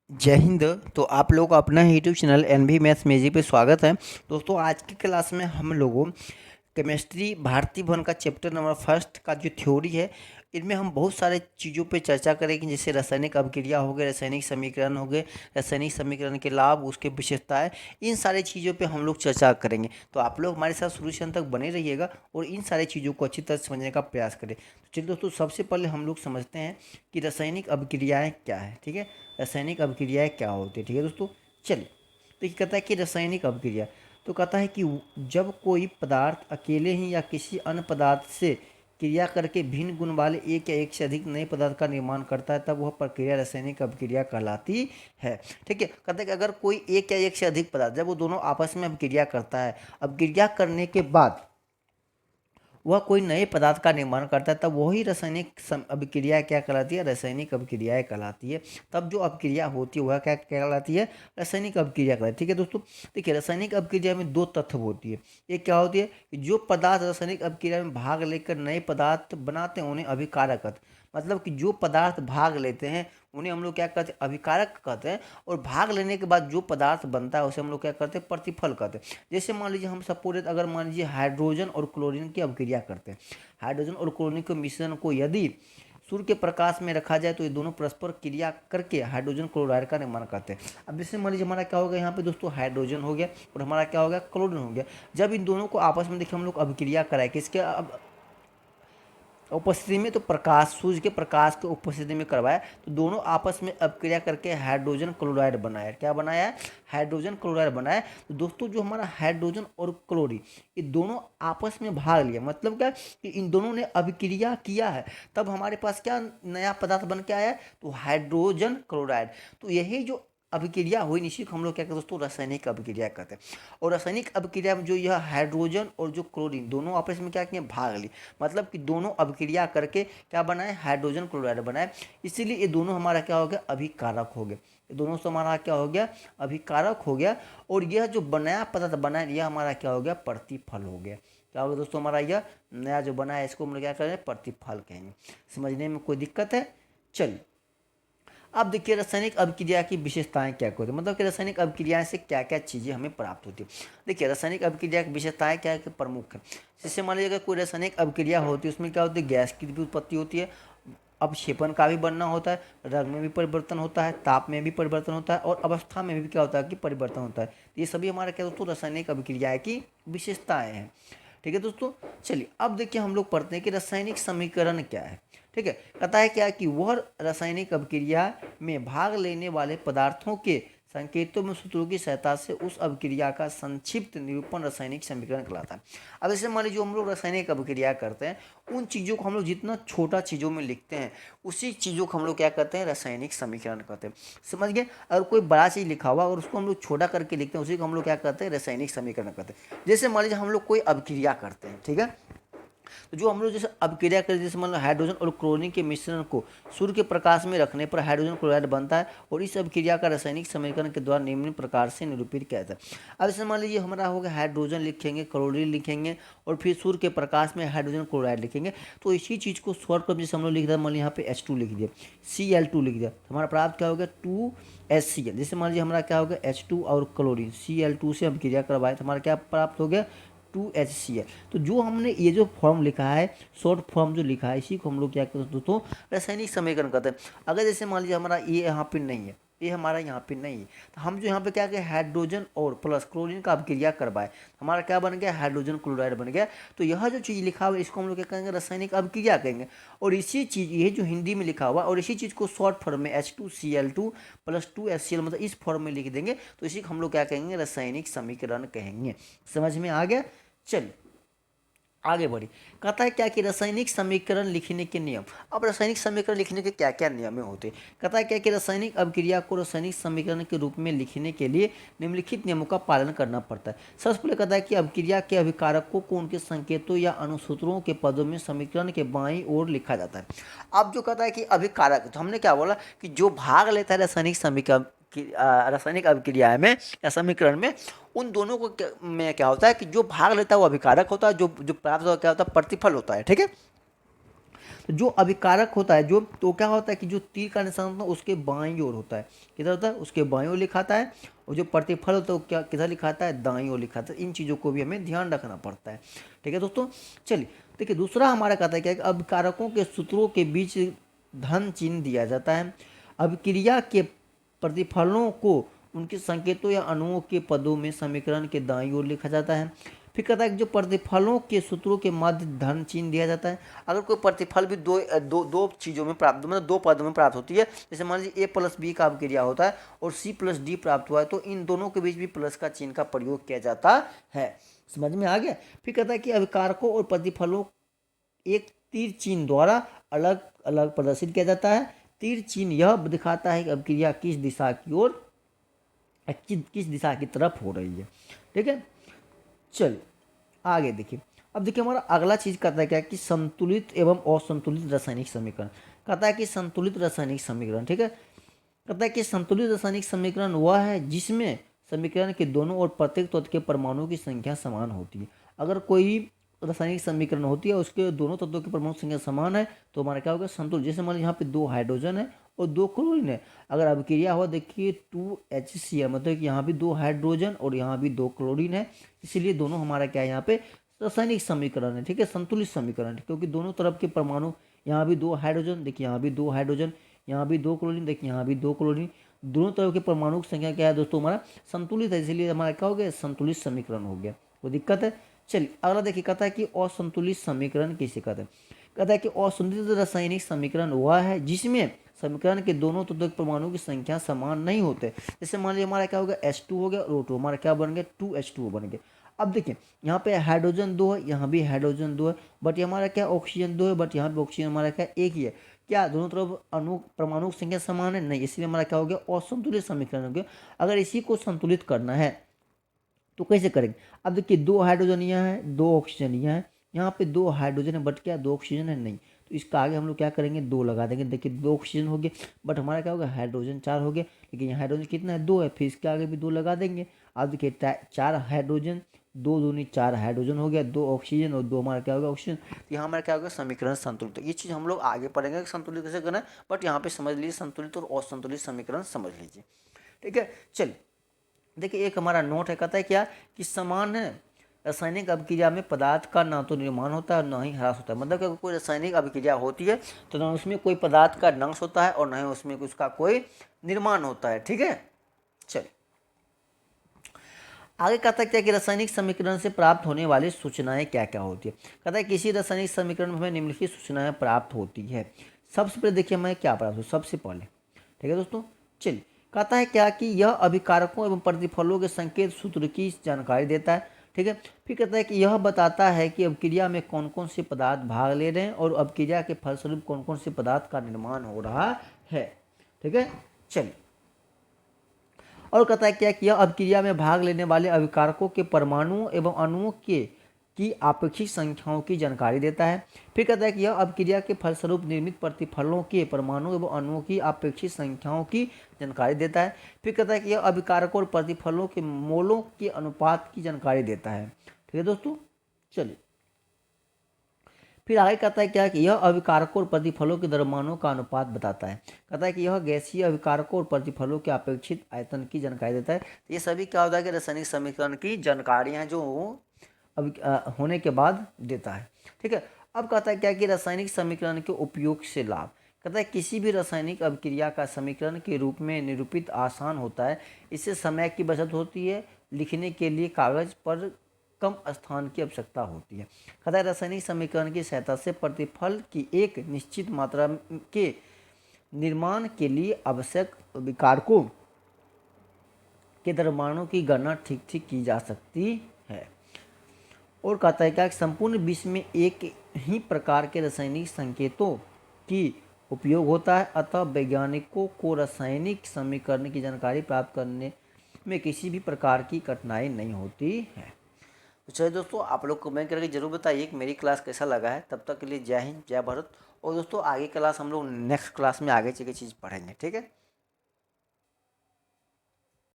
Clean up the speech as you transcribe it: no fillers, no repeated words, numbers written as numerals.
जय हिंद। तो आप लोग का अपना यूट्यूब चैनल एन भी मैथ्स मैजिक पे स्वागत है। दोस्तों, आज की क्लास में हम लोगों केमिस्ट्री भारतीय भवन का चैप्टर नंबर फर्स्ट का जो थ्योरी है, इनमें हम बहुत सारे चीज़ों पे चर्चा करेंगे, जैसे रासायनिक अभिक्रिया हो गए, रासायनिक समीकरण हो गए, रासायनिक समीकरण के लाभ, उसके विशेषताएं, इन सारी चीज़ों पे हम लोग चर्चा करेंगे। तो आप लोग हमारे साथ शुरू से अंत तक बने रहिएगा और इन सारी चीज़ों को अच्छी तरह समझने का प्रयास करें। तो चलिए दोस्तों, सबसे पहले हम लोग समझते हैं कि रासायनिक अभिक्रियाएँ क्या है। ठीक है, रासायनिक अभिक्रियाएँ क्या होती है। ठीक है दोस्तों, चलिए। तो ये कहता है कि रासायनिक अभिक्रिया, तो कहता है कि जब कोई पदार्थ अकेले ही या किसी अन्य पदार्थ से क्रिया करके भिन्न गुण वाले एक या एक से अधिक नए पदार्थ का निर्माण करता है, तब वह प्रक्रिया रासायनिक अभिक्रिया कहलाती है। ठीक है, कहते हैं कि अगर कोई एक या एक से अधिक पदार्थ, जब वो दोनों आपस में अभिक्रिया करता है, अभिक्रिया करने के बाद वह कोई नए पदार्थ का निर्माण करता है, तब वही रासायनिक अभिक्रिया क्या कहलाती है, रासायनिक अभिक्रियाएं कहलाती है। तब जो अभिक्रिया होती है वह क्या कहलाती है, रासायनिक अभिक्रिया कहलाती है। ठीक है दोस्तों, देखिए रासायनिक अभिक्रिया में दो तत्व होती है। एक क्या होती है कि जो पदार्थ रासायनिक अभिक्रिया में भाग लेकर नए पदार्थ बनाते हैं उन्हें अभिकारक कहते हैं। मतलब कि जो पदार्थ भाग लेते हैं उन्हें हम लोग क्या कहते हैं, अभिकारक कहते हैं। और भाग लेने के बाद जो पदार्थ बनता है उसे हम लोग क्या कहते हैं, प्रतिफल कहते हैं। जैसे मान लीजिए हम सपोज अगर मान लीजिए हाइड्रोजन और क्लोरीन की अभिक्रिया करते हैं, हाइड्रोजन और क्लोरीन के मिश्रण को यदि सूर्य के प्रकाश में रखा जाए तो ये दोनों परस्पर क्रिया करके हाइड्रोजन क्लोराइड का निर्माण करते हैं। अब जैसे मान लीजिए हमारा क्या होगा, यहाँ पे दोस्तों हाइड्रोजन हो गया और हमारा क्या हो गया, क्लोरीन हो गया। जब इन दोनों को आपस में देखिए हम लोग अभिक्रिया कराए किसके अब उपस्थिति में, तो प्रकाश, सूर्य के प्रकाश के उपस्थिति में करवाया, तो दोनों आपस में अपक्रिया करके हाइड्रोजन क्लोराइड बनाया। क्या बनाया है, हाइड्रोजन क्लोराइड बनाया। तो दोस्तों जो हमारा हाइड्रोजन और क्लोरीन ये दोनों आपस में भाग लिया, मतलब क्या कि इन दोनों ने अभिक्रिया किया है, तब हमारे पास क्या नया पदार्थ बन के आया है, तो हाइड्रोजन क्लोराइड। तो यही जो अभिक्रिया हुई इसी को हम लोग क्या कहते हैं दोस्तों, रासायनिक अभिक्रिया कहते हैं। और रासायनिक अभिक्रिया में जो यह हाइड्रोजन और जो क्लोरीन दोनों आपस में क्या किए, भाग ली, मतलब कि दोनों अभिक्रिया करके क्या बनाए, हाइड्रोजन क्लोराइड बनाए। इसीलिए ये दोनों हमारा क्या हो गया, अभिकारक हो गया। ये दोनों से हमारा क्या हो गया, अभिकारक हो गया। और यह जो नया पदार्थ बना है यह हमारा क्या हो गया, प्रतिफल हो गया। क्या हो गया दोस्तों, हमारा यह नया जो बना है इसको हम लोग क्या करेंगे, प्रतिफल कहेंगे। समझने में कोई दिक्कत है? चलिए, अब देखिए रासायनिक अभिक्रिया की विशेषताएं क्या होती है, मतलब कि रासायनिक अभिक्रिया से क्या क्या चीज़ें हमें प्राप्त होती है। देखिए रासायनिक अभिक्रिया की विशेषताएं क्या है कि प्रमुख है। जैसे मान लीजिए अगर कोई रासायनिक अभिक्रिया होती है उसमें क्या होती है, गैस की भी उत्पत्ति होती है, अवक्षेपण का भी बनना होता है, रंग में भी परिवर्तन होता है, ताप में भी परिवर्तन होता है और अवस्था में भी क्या होता है कि परिवर्तन होता है। ये सभी हमारे क्या दोस्तों, रासायनिक अभिक्रिया की विशेषताएं हैं। ठीक है दोस्तों, चलिए अब देखिए हम लोग पढ़ते हैं कि रासायनिक समीकरण क्या है। ठीक है, कहता है क्या कि वह रासायनिक अभिक्रिया में भाग लेने वाले पदार्थों के संकेतों में सूत्रों की सहायता से उस अभिक्रिया का संक्षिप्त निरूपण रासायनिक समीकरण कहलाता है। अब जैसे मान लीजिए हम लोग रासायनिक अभिक्रिया करते हैं, उन चीज़ों को हम लोग जितना छोटा चीज़ों में लिखते हैं उसी चीज़ों को हम लोग क्या कहते हैं, रासायनिक समीकरण कहते हैं। समझ गए? अगर कोई बड़ा चीज़ लिखा हुआ और उसको हम लोग छोटा करके लिखते हैं उसी को हम लोग क्या कहते हैं, रासायनिक समीकरण कहते हैं। जैसे मान लीजिए हम लोग कोई अभिक्रिया करते हैं, ठीक है, तो जो हम लोग जैसे अभिक्रिया करें, जैसे मान लो हाइड्रोजन और क्लोरीन के मिश्रण को सूर्य के प्रकाश में रखने पर हाइड्रोजन क्लोराइड बनता है और इस अभिक्रिया का रासायनिक समीकरण के द्वारा निम्न प्रकार से निरूपित किया जाता है। अब जैसे मान लीजिए हमारा हो गया हाइड्रोजन लिखेंगे, क्लोरीन लिखेंगे और फिर सूर्य के प्रकाश में हाइड्रोजन क्लोराइड लिखेंगे, तो इसी चीज़ को शॉर्ट कर जैसे हम लोग लिख दिया, मान लीजिए यहाँ पे H2 लिख दिया, Cl2 लिख दिया, तो हमारा प्राप्त क्या हो गया, 2HCl। जैसे मान लीजिए हमारा क्या हो गया, H2 और क्लोरीन Cl2 से हम क्रिया करवाए तो हमारा क्या प्राप्त हो गया, 2HCl। तो जो हमने ये जो फॉर्म लिखा है, शॉर्ट फॉर्म जो लिखा है, इसी को हम लोग क्या करते हैं दोस्तों, रासायनिक समीकरण कहते हैं। अगर जैसे मान लीजिए हमारा ये यहाँ पे नहीं है, ये हमारा यहाँ पे नहीं है, तो हम जो यहाँ पे क्या करें, हाइड्रोजन और प्लस क्लोरीन का अभिक्रिया करवाए, हमारा क्या बन गया, हाइड्रोजन क्लोराइड बन गया। तो यह जो चीज़ लिखा हुआ है इसको हम लोग क्या कहेंगे, रासायनिक अभिक्रिया कहेंगे। और इसी चीज़, ये जो हिंदी में लिखा हुआ और इसी चीज़ को शॉर्ट फॉर्म में H2Cl2 प्लस 2HCl मतलब इस फॉर्म में लिख देंगे, तो इसी को हम लोग क्या कहेंगे, रासायनिक समीकरण कहेंगे। समझ में आ गया? चलिए आगे बढ़ी। कहता है क्या कि रासायनिक समीकरण लिखने के नियम। अब रासायनिक समीकरण लिखने के क्या क्या नियम होते हैं। कहता है क्या कि रासायनिक अभिक्रिया को रासायनिक समीकरण के रूप में लिखने के लिए निम्नलिखित नियमों का पालन करना पड़ता है। सबसे पहले कहता है कि अभिक्रिया के अभिकारकों को उनके संकेतों या अनुसूत्रों के पदों में समीकरण के बाईं ओर लिखा जाता है। अब जो कहता है कि अभिकारक, तो हमने क्या बोला कि जो भाग लेता है रासायनिक समीकरण रासायनिक अभिक्रिया में या समीकरण में, उन दोनों को में क्या होता है कि जो भाग लेता है वो अभिकारक होता है, जो जो प्राप्त होता है क्या होता है, प्रतिफल होता है। ठीक है, तो जो अभिकारक होता है जो, तो क्या होता है कि जो तीर का निशान होता है उसके बाईं ओर होता है, किधर होता है, उसके बाईं ओर लिखाता है, और जो प्रतिफल होता है वो क्या किधर लिखाता है, दाईं ओर लिखाता है। इन चीज़ों को भी हमें ध्यान रखना पड़ता है। ठीक है दोस्तों, चलिए देखिए दूसरा हमारा कहता है क्या है कि अभिकारकों के सूत्रों के बीच धन चिन्ह दिया जाता है। अभिक्रिया के प्रतिफलों को उनके संकेतों या अणुओं के पदों में समीकरण के दाईं ओर लिखा जाता है। फिर कहता है कि जो प्रतिफलों के सूत्रों के मध्य धन चिन्ह दिया जाता है। अगर कोई प्रतिफल भी दो चीज़ों में प्राप्त, मतलब दो पदों में प्राप्त होती है, जैसे मान लीजिए ए प्लस बी का अभिक्रिया होता है और सी प्लस डी प्राप्त हुआ है, तो इन दोनों के बीच भी प्लस का चिन्ह का प्रयोग किया जाता है। समझ में आ गया। फिर कहता है कि अभिकारकों और प्रतिफलों एक तीर चिन्ह द्वारा अलग अलग प्रदर्शित किया जाता है। तीर चिन्ह यह दिखाता है कि अभिक्रिया किस दिशा की ओर, किस दिशा की तरफ हो रही है। ठीक है, चलिए आगे देखिए। अब देखिए हमारा अगला चीज कहता है क्या कि संतुलित एवं असंतुलित रासायनिक समीकरण। कहता है कि संतुलित रासायनिक समीकरण, ठीक है, कहता है कि संतुलित रासायनिक समीकरण वह है जिसमें समीकरण के दोनों और प्रत्येक तत्व के परमाणुओं की संख्या समान होती है। अगर कोई रासायनिक समीकरण होती है उसके दोनों तत्वों की परमाणु संख्या समान है तो हमारा क्या होगा, संतुलित। जैसे मान लीजिए यहाँ पे 2 हाइड्रोजन है और 2 क्लोरीन है, अगर अभिक्रिया हुआ देखिए 2HCl, मतलब कि यहाँ भी 2 हाइड्रोजन और यहाँ भी 2 क्लोरीन है, इसीलिए दोनों हमारा क्या है यहाँ पे रासायनिक समीकरण है। ठीक है, संतुलित समीकरण है, क्योंकि दोनों तरफ के परमाणु, यहाँ भी 2 हाइड्रोजन देखिए, यहाँ भी 2 हाइड्रोजन, यहाँ भी 2 क्लोरीन देखिए, यहाँ भी 2 क्लोरीन, दोनों तरफ के परमाणु की संख्या क्या है दोस्तों, हमारा संतुलित है, इसलिए हमारा क्या हो गया, संतुलित समीकरण हो गया। कोई दिक्कत है। चलिए अगला देखिए, कहता है कि असंतुलित समीकरण किसे कहते हैं। कहता है कि असंतुलित रासायनिक समीकरण वह है जिसमें समीकरण के दोनों तत्व परमाणु की संख्या समान नहीं होते। जैसे मान लीजिए हमारा क्या हो गया, H2 हो गया और O2, हमारा क्या बन गया, 2H2 बन गया। अब देखिए यहाँ पे हाइड्रोजन 2 है, यहाँ भी हाइड्रोजन 2 है, बट हमारा क्या ऑक्सीजन 2 है, बट यहाँ पे ऑक्सीजन हमारा क्या एक ही है। क्या दोनों तरफ अणु परमाणु की संख्या समान है, नहीं, इसलिए हमारा क्या हो गया, असंतुलित समीकरण हो गया। अगर इसी को संतुलित करना है तो कैसे करेंगे। अब देखिए 2 हाइड्रोजन यहाँ है, 2 ऑक्सीजन यहाँ है, यहाँ पे 2 हाइड्रोजन है बट क्या 2 ऑक्सीजन है, नहीं, तो इसका आगे हम लोग क्या करेंगे, 2 लगा देंगे। देखिए 2 ऑक्सीजन हो गए बट हमारा क्या होगा, हाइड्रोजन 4 हो गए, लेकिन यहाँ हाइड्रोजन कितना है, 2 है, फिर इसके आगे भी 2 लगा देंगे। अब देखिए 4 हाइड्रोजन, 2 दूनी 4 हाइड्रोजन हो गया, 2 ऑक्सीजन और 2 हमारा क्या होगा, ऑक्सीजन। तो यहाँ हमारा क्या होगा, समीकरण संतुलित। तो ये चीज़ हम लोग आगे पढ़ेंगे कि संतुलित कैसे करना है, बट यहाँ पे समझ लीजिए संतुलित और असंतुलित समीकरण समझ लीजिए। ठीक है, चलिए देखिए एक हमारा नोट है, कहता है क्या कि समान रासायनिक अभिक्रिया में पदार्थ का ना तो निर्माण होता है और ना ही ह्रास होता है। मतलब कि कोई रासायनिक अभिक्रिया होती है तो ना उसमें कोई पदार्थ का नाश होता है और ना ही उसमें उसका कोई निर्माण होता है। ठीक है, चलिए आगे कहता है क्या कि रासायनिक समीकरण से प्राप्त होने वाली सूचनाएं क्या क्या होती है। कहता है किसी रासायनिक समीकरण में हमें निम्नलिखित सूचनाएं प्राप्त होती है। सबसे पहले देखिए हमें क्या प्राप्त हो, सबसे पहले, ठीक है दोस्तों, चलिए कहता है क्या कि यह अभिकारकों एवं प्रतिफलों के संकेत सूत्र की जानकारी देता है। ठीक है, फिर कहता है कि यह बताता है कि अभिक्रिया में कौन कौन से पदार्थ भाग ले रहे हैं और अभिक्रिया के फलस्वरूप कौन कौन से पदार्थ का निर्माण हो रहा है। ठीक है, चलिए और कहता है क्या कि यह अभिक्रिया में भाग लेने वाले अभिकारकों के परमाणुओं एवं अणुओं के की आपेक्षिक संख्याओं की जानकारी देता है। फिर कहता है कि यह अभिक्रिया के फलस्वरूप निर्मित प्रतिफलों के परमाणु एवं अणुओं की आपेक्षिक संख्याओं की जानकारी देता है। फिर कहता है कि यह अभिकारकों और प्रतिफलों के मोलों के अनुपात की जानकारी देता है। ठीक है दोस्तों, चलिए फिर आगे कहता है क्या कि यह अभिकारकों और प्रतिफलों के द्रव्यमानों का अनुपात बताता है। कहता है कि यह गैसीय अभिकारकों और प्रतिफलों के अपेक्षित आयतन की जानकारी देता है। ये सभी क्या होता है कि रासायनिक समीकरण की जानकारियाँ जो अब होने के बाद देता है। ठीक है, अब कहता है क्या कि रासायनिक समीकरण के उपयोग से लाभ। कहता है किसी भी रासायनिक अभिक्रिया का समीकरण के रूप में निरूपित आसान होता है, इससे समय की बचत होती है, लिखने के लिए कागज पर कम स्थान की आवश्यकता होती है। कहता है रासायनिक समीकरण की सहायता से प्रतिफल की एक निश्चित मात्रा के निर्माण के लिए आवश्यक अभिकारकों के द्रव्यमानों की गणना ठीक ठीक की जा सकती है। और कहता है क्या संपूर्ण विश्व में एक ही प्रकार के रासायनिक संकेतों की उपयोग होता है, अतः वैज्ञानिकों को रासायनिक समीकरण की जानकारी प्राप्त करने में किसी भी प्रकार की कठिनाई नहीं होती है। तो चलिए दोस्तों, आप लोग कमेंट करके जरूर बताइए कि मेरी क्लास कैसा लगा है। तब तक के लिए जय हिंद, जय भारत। और दोस्तों आगे क्लास हम लोग नेक्स्ट क्लास में आगे चीज़ पढ़ेंगे। ठीक है।